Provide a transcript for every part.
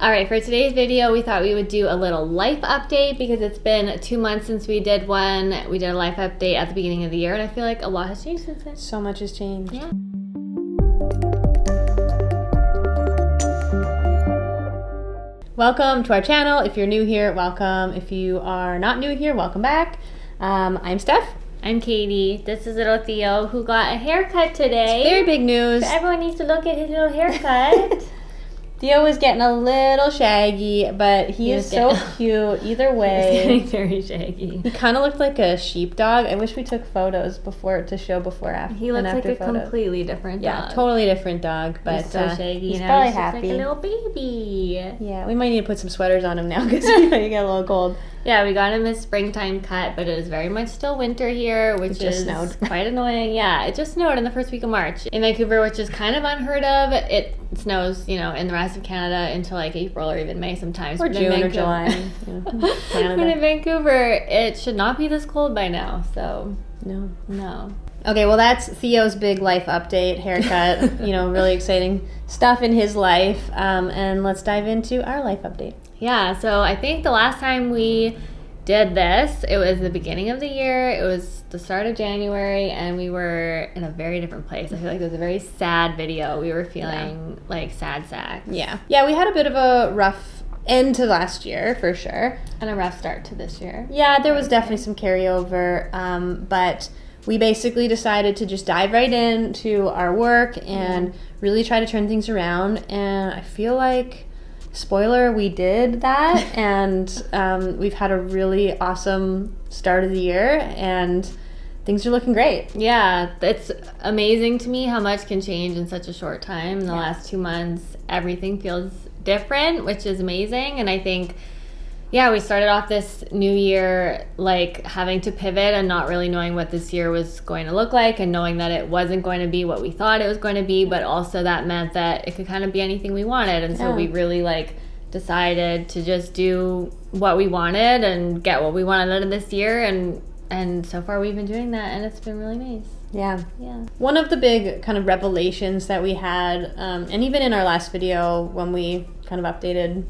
All right, for today's video, we thought we would do a little life update because it's been 2 months since we did one. We did a life update at the beginning of the year, and I feel like a lot has changed since then. So much has changed. Yeah. Welcome to our channel. If you're new here, welcome. If you are not new here, welcome back. I'm Steph. I'm Katie. This is little Theo who got a haircut today. It's very big news. So everyone needs to look at his little haircut. Theo was getting a little shaggy, but he is so cute either way. He's getting very shaggy. He kind of looked like a sheepdog. I wish we took photos before to show before after. He looks like a photos. Completely different dog. Yeah, totally different dog, but he's so shaggy. he's now probably he's happy. Just like a little baby. Yeah, we might need to put some sweaters on him now because you get a little cold. Yeah, we got him his springtime cut, but it is very much still winter here, which is snowed. Quite annoying. Yeah, it just snowed in the first week of March in Vancouver, which is kind of unheard of. It snows, in the rest of Canada until like April or even May sometimes. Or June or July. But in Vancouver, it should not be this cold by now, so no. Okay, well that's Theo's big life update, haircut, really exciting stuff in his life. And let's dive into our life update. Yeah, so I think the last time we did this, it was the beginning of the year. It was the start of January, and we were in a very different place. I feel like it was a very sad video. We were feeling like sad sacks. Yeah, we had a bit of a rough end to last year, for sure. And a rough start to this year. Yeah, there was definitely some carryover, but we basically decided to just dive right into our work and really try to turn things around. And I feel like, spoiler, we did that. And we've had a really awesome start of the year, and things are looking great. Yeah, it's amazing to me how much can change in such a short time. In the last 2 months, everything feels different, which is amazing. And I think, we started off this new year like having to pivot and not really knowing what this year was going to look like, and knowing that it wasn't going to be what we thought it was going to be, but also that meant that it could kind of be anything we wanted. And so we really decided to just do what we wanted and get what we wanted out of this year, and so far we've been doing that, and it's been really nice. Yeah. One of the big kind of revelations that we had, and even in our last video when we kind of updated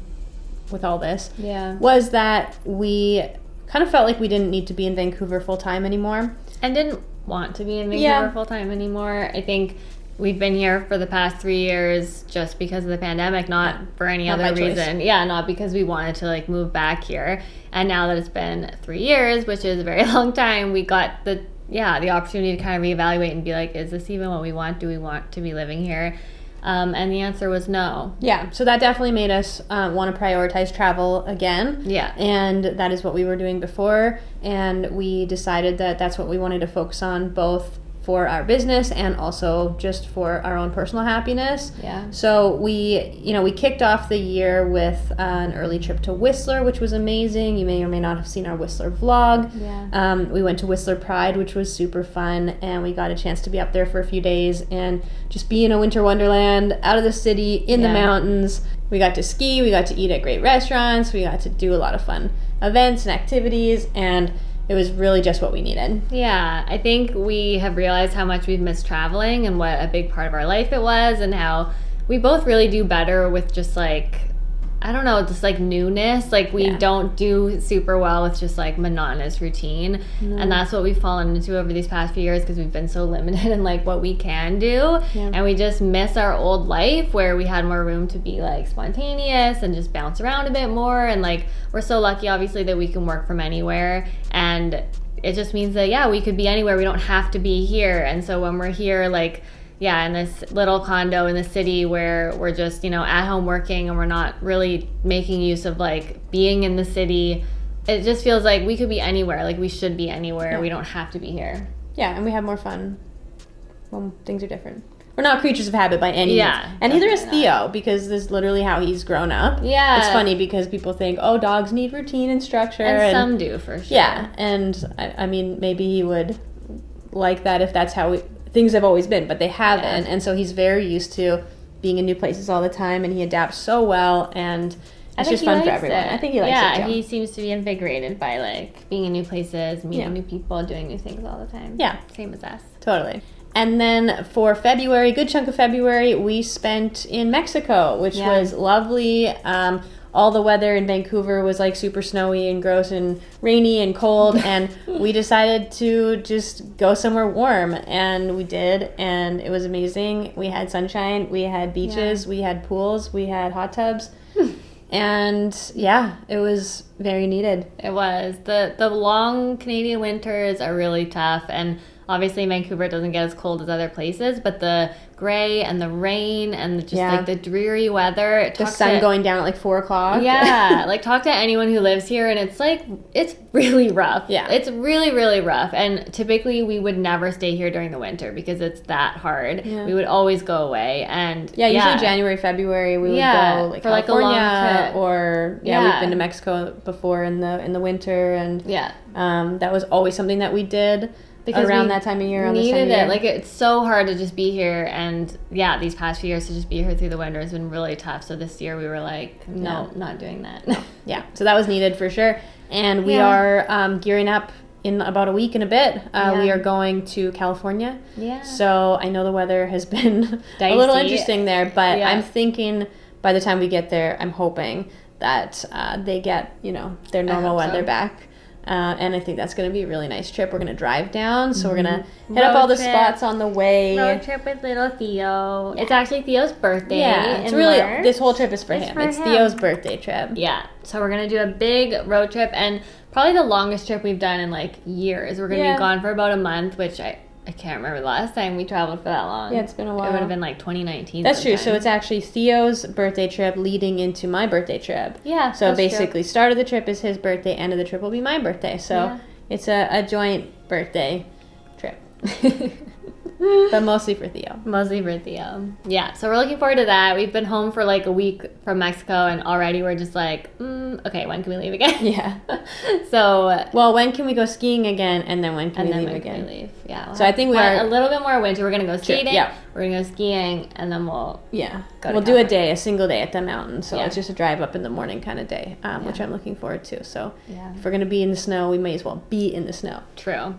with all this, was that we kind of felt like we didn't need to be in Vancouver full-time anymore. And didn't want to be in Vancouver full-time anymore. I think we've been here for the past 3 years just because of the pandemic, not for any other reason. Yeah, not because we wanted to move back here. And now that it's been 3 years, which is a very long time, we got the opportunity to kind of reevaluate and be like, is this even what we want? Do we want to be living here? And the answer was no. Yeah, so that definitely made us want to prioritize travel again. Yeah. And that is what we were doing before. And we decided that that's what we wanted to focus on, both for our business and also just for our own personal happiness. Yeah. So we kicked off the year with an early trip to Whistler, which was amazing. You may or may not have seen our Whistler vlog. Yeah. We went to Whistler Pride, which was super fun, and we got a chance to be up there for a few days and just be in a winter wonderland, out of the city, in the mountains. We got to ski, we got to eat at great restaurants, we got to do a lot of fun events and activities, and it was really just what we needed. Yeah, I think we have realized how much we've missed traveling and what a big part of our life it was, and how we both really do better with just newness. We don't do super well with just monotonous routine. No. And that's what we've fallen into over these past few years because we've been so limited in what we can do. Yeah. And we just miss our old life where we had more room to be spontaneous and just bounce around a bit more. And we're so lucky obviously that we can work from anywhere, and it just means that we could be anywhere. We don't have to be here. And so when we're here in this little condo in the city where we're just, at home working and we're not really making use of being in the city, it just feels like we could be anywhere. We should be anywhere. Yeah. We don't have to be here. Yeah, and we have more fun when things are different. We're not creatures of habit by any means. Yeah. And neither is Theo, because this is literally how he's grown up. Yeah. It's funny because people think, dogs need routine and structure. And some do, for sure. Yeah, and I mean, maybe he would like that if that's how things have always been, but they haven't. And so he's very used to being in new places all the time, and he adapts so well, and it's just fun for everyone. I think he likes it too. He seems to be invigorated by being in new places, meeting new people, doing new things all the time. Yeah. Same as us. Totally. And then for February, good chunk of February, we spent in Mexico, which was lovely. All the weather in Vancouver was like super snowy and gross and rainy and cold, and we decided to just go somewhere warm, and we did, and it was amazing. We had sunshine, we had beaches, we had pools, we had hot tubs, and it was very needed. It was. The long Canadian winters are really tough, and obviously Vancouver doesn't get as cold as other places, but the gray and the rain and just like the dreary weather. The sun going down at like 4 o'clock. Yeah. Like talk to anyone who lives here and it's like, it's really rough. Yeah. It's really, really rough. And typically we would never stay here during the winter because it's that hard. Yeah. We would always go away. And usually January, February we would go like for California, like a long trip. Or we've been to Mexico before in the winter, and that was always something that we did. Because around that time of year, needed it. Like, it's so hard to just be here, and these past few years to just be here through the winter has been really tough. So this year we were like, no, not doing that. So that was needed for sure. And we are gearing up in about a week and a bit. We are going to California. Yeah. So I know the weather has been a little interesting there, but I'm thinking by the time we get there, I'm hoping that they get their normal weather back. And I think that's going to be a really nice trip. We're going to drive down, so we're going to hit up all the spots on the way. Road trip with little Theo. Yeah. It's actually Theo's birthday. Yeah, it's really March. This whole trip is for him. It's Theo's birthday trip. Yeah, so we're going to do a big road trip, and probably the longest trip we've done in like years. We're going to be gone for about a month, which I can't remember the last time we traveled for that long. Yeah, it's been a while. It would have been like 2019. That's true. So it's actually Theo's birthday trip leading into my birthday trip. Yeah. So basically, start of the trip is his birthday, end of the trip will be my birthday. So it's a joint birthday trip. But mostly for Theo. Mostly for Theo. Yeah, so we're looking forward to that. We've been home for like a week from Mexico, and already we're just like, okay, when can we leave again? Yeah. So... Well, when can we go skiing again, and then when can we leave again? Can we leave? Yeah. So I think we are... A little bit more winter. We're going to go skating. Yeah. We're going to go skiing, and then we'll we'll do a single day at the mountain. So it's just a drive up in the morning kind of day, which I'm looking forward to. So if we're going to be in the snow, we may as well be in the snow. True.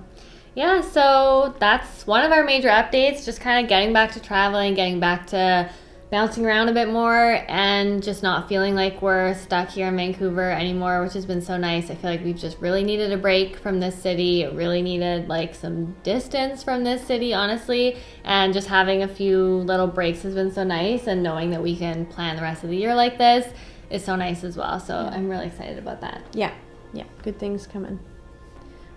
Yeah, so that's one of our major updates, just kind of getting back to traveling, getting back to bouncing around a bit more, and just not feeling like we're stuck here in Vancouver anymore, which has been so nice. I feel like we've just really needed a break from this city, really needed like some distance from this city, honestly, and just having a few little breaks has been so nice, and knowing that we can plan the rest of the year like this is so nice as well, so I'm really excited about that. Yeah, good things coming.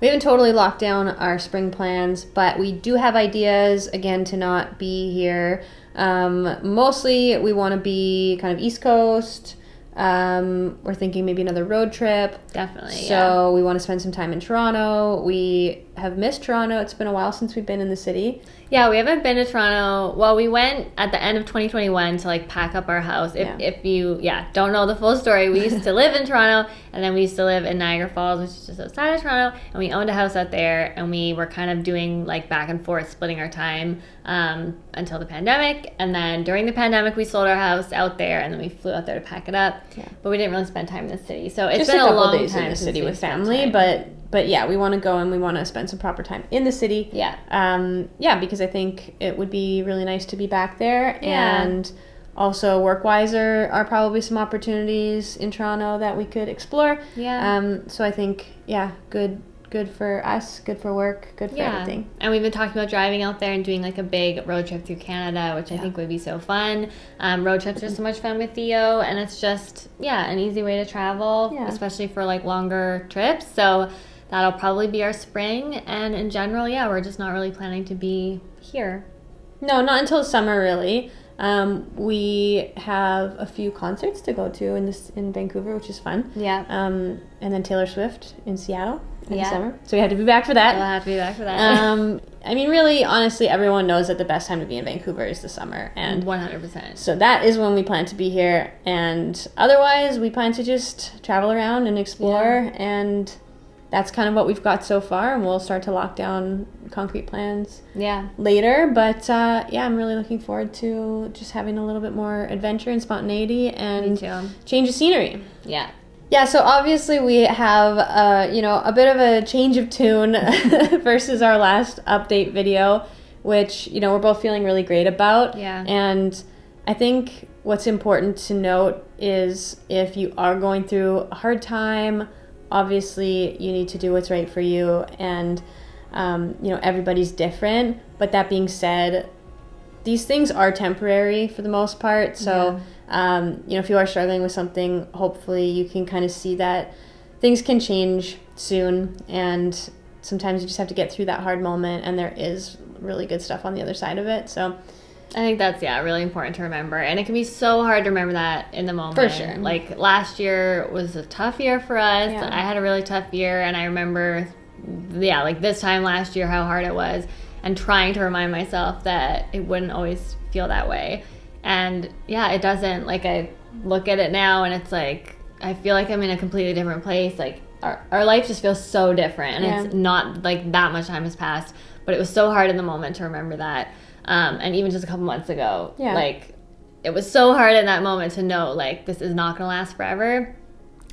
We haven't totally locked down our spring plans, but we do have ideas, again, to not be here. Mostly, we want to be kind of East Coast. We're thinking maybe another road trip. Definitely, So we want to spend some time in Toronto. We have missed Toronto. It's been a while since we've been in the city. Yeah, we haven't been to Toronto. Well, we went at the end of 2021 to like pack up our house. If you don't know the full story, we used to live in Toronto, and then we used to live in Niagara Falls, which is just outside of Toronto, and we owned a house out there, and we were kind of doing like back and forth, splitting our time until the pandemic, and then during the pandemic we sold our house out there, and then we flew out there to pack it up. But we didn't really spend time in the city, so it's just been a long days time in the city with family, but yeah, we want to go and we want to spend some proper time in the city. Because I think it would be really nice to be back there. And also work-wise are probably some opportunities in Toronto that we could explore. So I think good for us, good for work, good for everything. And we've been talking about driving out there and doing like a big road trip through Canada, which I think would be so fun. Road trips are so much fun with Theo, and it's just an easy way to travel, especially for like longer trips. So that'll probably be our spring, and in general, we're just not really planning to be here. No, not until summer, really. We have a few concerts to go to in Vancouver, which is fun. And then Taylor Swift in Seattle in the summer. So we have to be back for that. We'll have to be back for that. I mean, really, honestly, everyone knows that the best time to be in Vancouver is the summer. And 100%. So that is when we plan to be here. And otherwise, we plan to just travel around and explore. And that's kind of what we've got so far, and we'll start to lock down concrete plans later. But I'm really looking forward to just having a little bit more adventure and spontaneity and change of scenery. Yeah, so obviously we have a bit of a change of tune versus our last update video. which, you know, we're both feeling really great about. Yeah. And I think what's important to note is if you are going through a hard time, obviously you need to do what's right for you. And, you know, everybody's different. But that being said, these things are temporary for the most part. So, you know, if you are struggling with something, hopefully you can kind of see that things can change soon. And sometimes you just have to get through that hard moment. And there is really good stuff on the other side of it. So I think that's, really important to remember. And it can be so hard to remember that in the moment. For sure. Like, last year was a tough year for us. Yeah. I had a really tough year. And I remember, like this time last year, how hard it was. And trying to remind myself that it wouldn't always feel that way. And it doesn't. Like, I look at it now and it's like, I feel like I'm in a completely different place. Like, our life just feels so different. And it's not like that much time has passed. But it was so hard in the moment to remember that. And even just a couple months ago, like, it was so hard in that moment to know, like, this is not going to last forever.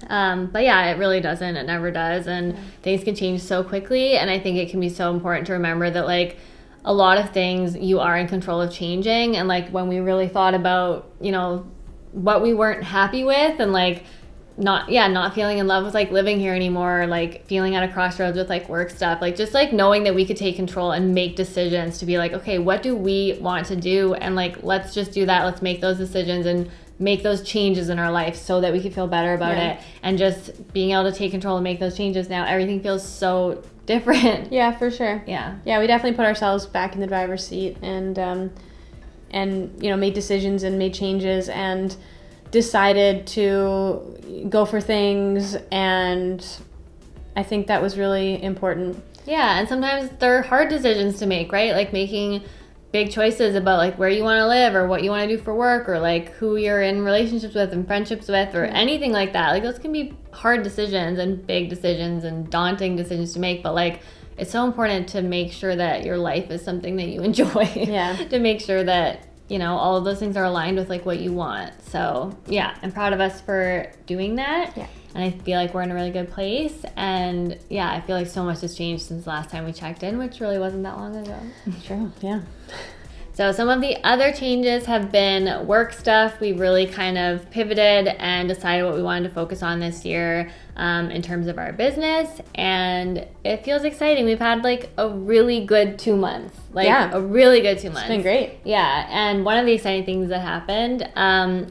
But it really doesn't. It never does. And things can change so quickly. And I think it can be so important to remember that, like, a lot of things you are in control of changing. And, like, when we really thought about, you know, what we weren't happy with and, like, not feeling in love with, like, living here anymore, like, feeling at a crossroads with, like, work stuff, like, just, like, knowing that we could take control and make decisions to be like, okay, what do we want to do? And, like, let's just do that. Let's make those decisions and make those changes in our life so that we can feel better about it. And just being able to take control and make those changes now, everything feels so different. Yeah, for sure. Yeah, we definitely put ourselves back in the driver's seat and you know, made decisions and made changes and decided to go for things, and I think that was really important. Yeah, and sometimes they're hard decisions to make, right? Like making big choices about, like, where you want to live or what you want to do for work or, like, who you're in relationships with and friendships with or anything like that. Like, those can be hard decisions and big decisions and daunting decisions to make, but, like, it's so important to make sure that your life is something that you enjoy. To make sure that, you know, all of those things are aligned with, like, what you want. So, I'm proud of us for doing that. And I feel like we're in a really good place. And, I feel like so much has changed since the last time we checked in, which really wasn't that long ago. True, yeah. So some of the other changes have been work stuff. We really kind of pivoted and decided what we wanted to focus on this year in terms of our business. And it feels exciting. We've had, like, a really good 2 months. A really good 2 months. It's been great. Yeah, and one of the exciting things that happened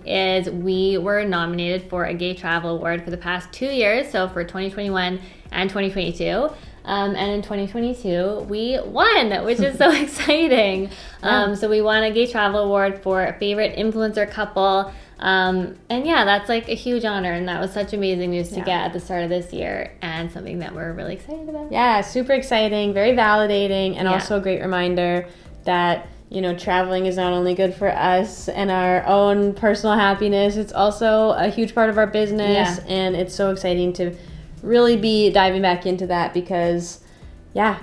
is we were nominated for a Gay Travel Award for the past 2 years, so for 2021 and 2022. And in 2022, we won, which is so exciting. So we won a Gay Travel Award for Favorite Influencer Couple. And that's, like, a huge honor. And that was such amazing news to get at the start of this year and something that we're really excited about. Yeah, super exciting, very validating, and also a great reminder that, you know, traveling is not only good for us and our own personal happiness, it's also a huge part of our business. And it's so exciting to really be diving back into that because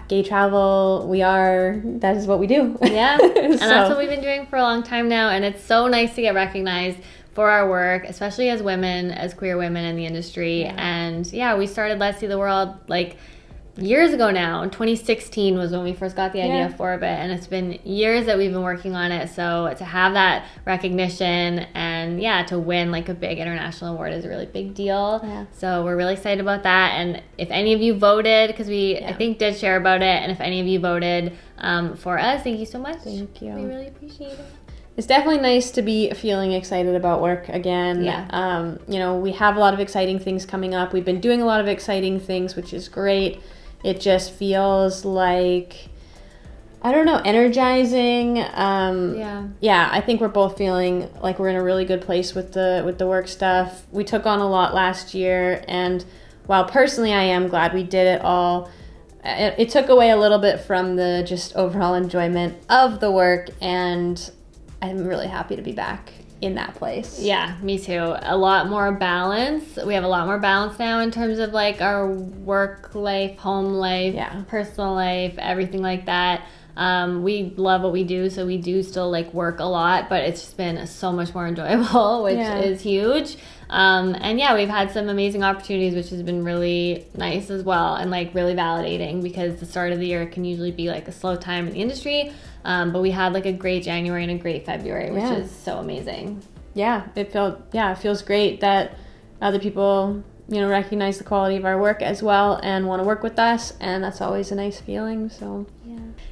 gay travel, that is what we do. And that's what we've been doing for a long time now, and it's so nice to get recognized for our work, especially as women, as queer women in the industry. And we started Let's See the World, like, years ago now. In 2016 was when we first got the idea for it, and it's been years that we've been working on it. So to have that recognition and to win, like, a big international award is a really big deal. So we're really excited about that. And if any of you voted, because we I think did share about it, and if any of you voted for us, thank you so much. Thank you. We really appreciate it. It's definitely nice to be feeling excited about work again. You know, we have a lot of exciting things coming up. We've been doing a lot of exciting things, which is great. It just feels like, I don't know, energizing. I think we're both feeling like we're in a really good place with the work stuff. We took on a lot last year, and while personally I am glad we did it all, it took away a little bit from the just overall enjoyment of the work, and I'm really happy to be back in that place. Yeah, me too. A lot more balance. We have a lot more balance now in terms of, like, our work life, home life, personal life, everything like that. We love what we do, so we do still, like, work a lot, but it's just been so much more enjoyable, which is huge. And yeah, we've had some amazing opportunities, which has been really nice as well, and like really validating, because the start of the year can usually be like a slow time in the industry. But we had like a great January and a great February, which is so amazing. Yeah, it feels great that other people, you know, recognize the quality of our work as well and want to work with us, and that's always a nice feeling. So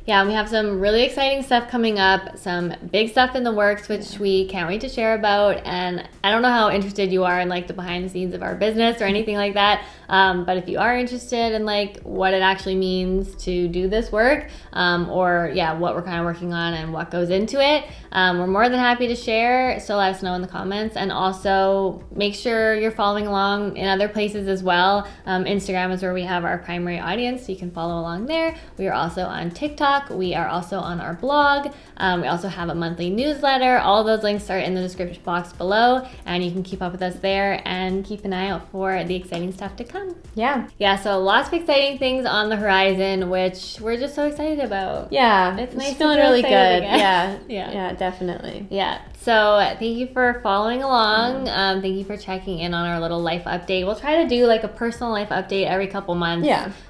yeah, and we have some really exciting stuff coming up, some big stuff in the works, which we can't wait to share about. And I don't know how interested you are in like the behind the scenes of our business or anything like that, but if you are interested in like what it actually means to do this work, or what we're kind of working on and what goes into it, we're more than happy to share. So let us know in the comments, and also make sure you're following along in other places as well. Instagram is where we have our primary audience, so you can follow along there. We are also on TikTok. We are also on our blog. We also have a monthly newsletter. All of those links are in the description box below, and you can keep up with us there and keep an eye out for the exciting stuff to come. Yeah, so lots of exciting things on the horizon, which we're just so excited about. Yeah, it's nice, feeling really good. Again. Yeah, definitely. Yeah. So thank you for following along. Thank you for checking in on our little life update. We'll try to do like a personal life update every couple months.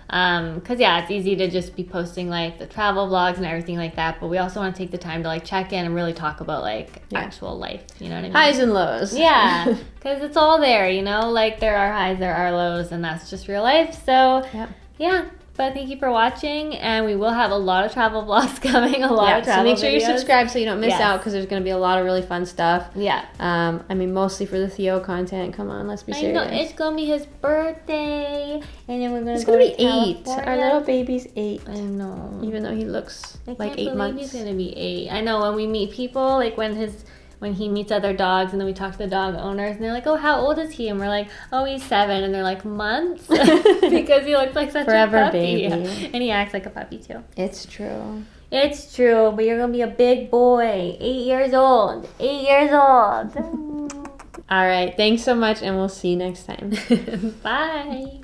Because it's easy to just be posting like the travel vlogs and everything like that, but we also want to take the time to like check in and really talk about like actual life, you know what I mean? Highs and lows. Yeah, because it's all there, you know, like there are highs, there are lows, and that's just real life. So yeah. But thank you for watching, and we will have a lot of travel vlogs coming, a lot of travel so make sure videos. you subscribe so you don't miss out, because there's going to be a lot of really fun stuff. I mean, mostly for the Theo content. Come on, let's be serious. I know, it's going to be his birthday, and then we're going to go to California. 8. Our little baby's 8. I know. Even though he looks like 8 months. I can't believe he's going to be 8. I know, when we meet people, like when he meets other dogs, and then we talk to the dog owners, and they're like, oh, how old is he? And we're like, oh, he's 7. And they're like, months? Because he looks like such Forever a puppy. baby. And he acts like a puppy, too. It's true. It's true, but you're going to be a big boy. 8 years old. 8 years old. All right. Thanks so much, and we'll see you next time. Bye.